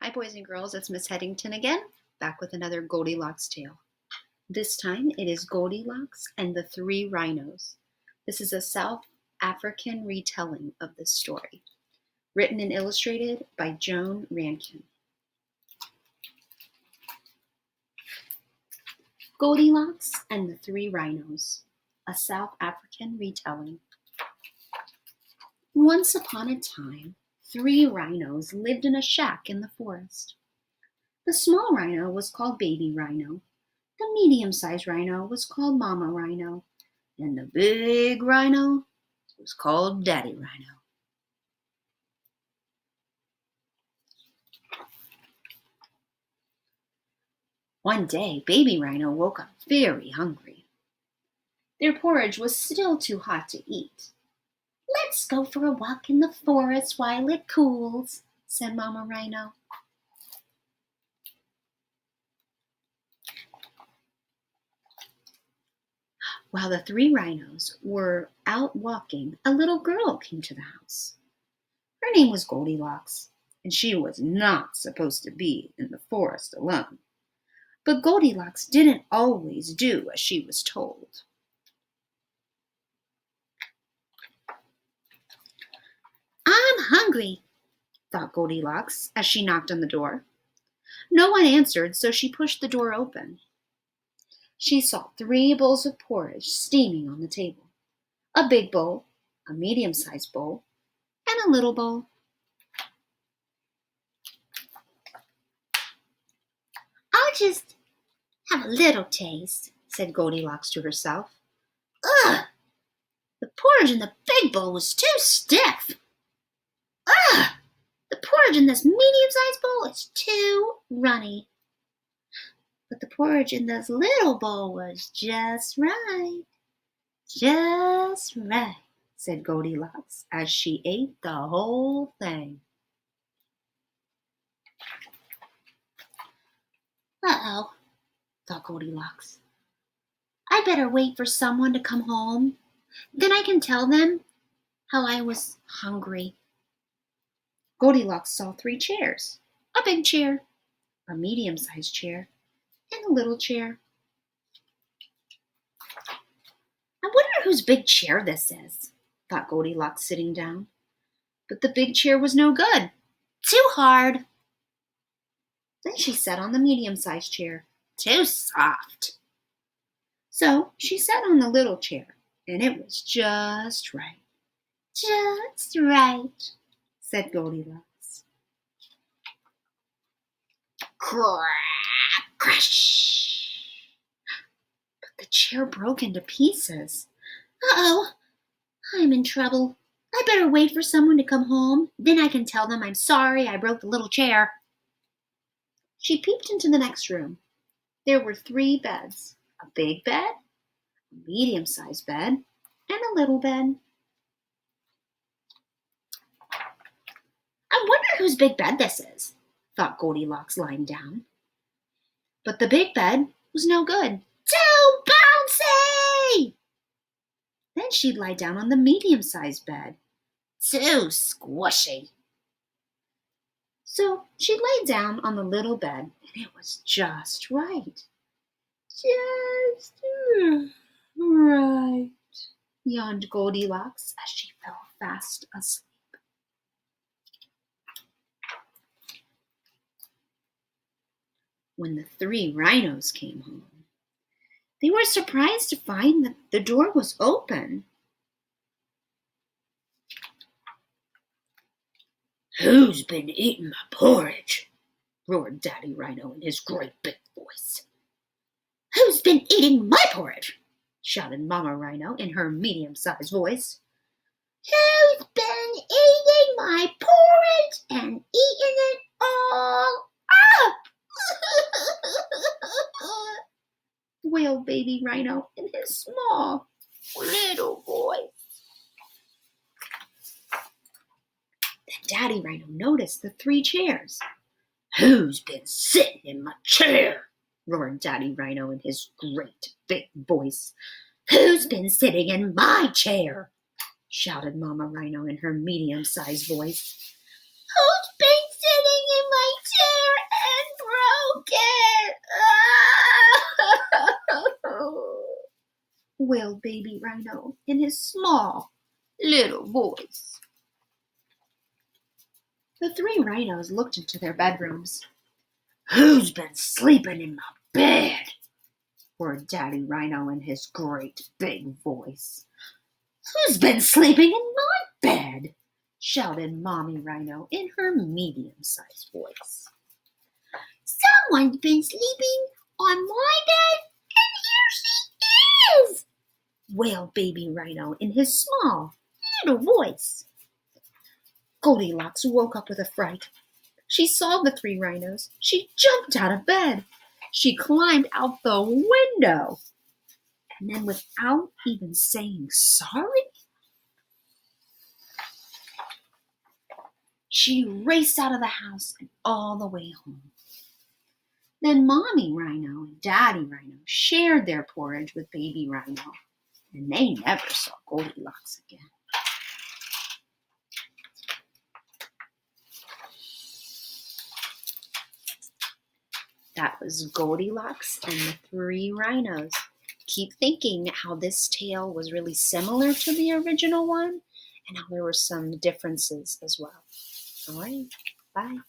Hi, boys and girls. It's Miss Headington again, back with another Goldilocks tale. This time it is Goldilocks and the Three Rhinos. This is a South African retelling of this story, written and illustrated by Joan Rankin. Goldilocks and the Three Rhinos, a South African retelling. Once upon a time, 3 rhinos lived in a shack in the forest. The small rhino was called Baby Rhino, the medium-sized rhino was called Mama Rhino, and the big rhino was called Daddy Rhino. One day, Baby Rhino woke up very hungry. Their porridge was still too hot to eat. "Let's go for a walk in the forest while it cools," said Mama Rhino. While the 3 rhinos were out walking, a little girl came to the house. Her name was Goldilocks, and she was not supposed to be in the forest alone. But Goldilocks didn't always do as she was told. "I'm hungry," thought Goldilocks as she knocked on the door. No one answered, so she pushed the door open. She saw 3 bowls of porridge steaming on the table. A big bowl, a medium-sized bowl, and a little bowl. "I'll just have a little taste," said Goldilocks to herself. "Ugh! The porridge in the big bowl was too stiff. Ugh! The porridge in this medium-sized bowl is too runny. But the porridge in this little bowl was just right. Just right," said Goldilocks as she ate the whole thing. "Uh-oh," thought Goldilocks. "I better wait for someone to come home. Then I can tell them how I was hungry." Goldilocks saw 3 chairs, a big chair, a medium-sized chair, and a little chair. "I wonder whose big chair this is," thought Goldilocks, sitting down. But the big chair was no good. Too hard. Then she sat on the medium-sized chair. Too soft. So she sat on the little chair, and it was just right. "Just right," said Goldilocks. Crack, crash! But the chair broke into pieces. "Uh-oh, I'm in trouble. I better wait for someone to come home. Then I can tell them I'm sorry I broke the little chair." She peeped into the next room. There were 3 beds, a big bed, a medium-sized bed, and a little bed. "I wonder whose big bed this is," thought Goldilocks, lying down. But the big bed was no good. Too bouncy! Then she'd lie down on the medium-sized bed. Too squishy. So she lay down on the little bed, and it was just right. "Just right," yawned Goldilocks as she fell fast asleep. When the 3 rhinos came home, they were surprised to find that the door was open. "Who's been eating my porridge?" roared Daddy Rhino in his great big voice. "Who's been eating my porridge?" shouted Mama Rhino in her medium-sized voice. "Who's been eating my porridge and eating it all up?" wailed Baby Rhino in his small little voice. Then Daddy Rhino noticed the 3 chairs. "Who's been sitting in my chair?" roared Daddy Rhino in his great big voice. "Who's been sitting in my chair?" shouted Mama Rhino in her medium-sized voice. "Who's been sitting in my chair?" wailed Baby Rhino in his small, little voice. The three rhinos looked into their bedrooms. "Who's been sleeping in my bed?" roared Daddy Rhino in his great big voice. "Who's been sleeping in my bed?" shouted Mommy Rhino in her medium-sized voice. "Someone's been sleeping on my bed, and here she is!" wailed Baby Rhino in his small, little voice. Goldilocks woke up with a fright. She saw the three rhinos. She jumped out of bed. She climbed out the window. And then, without even saying sorry, she raced out of the house and all the way home. Then Mommy Rhino and Daddy Rhino shared their porridge with Baby Rhino, and they never saw Goldilocks again. That was Goldilocks and the Three Rhinos. Keep thinking how this tale was really similar to the original one and how there were some differences as well. All right, bye.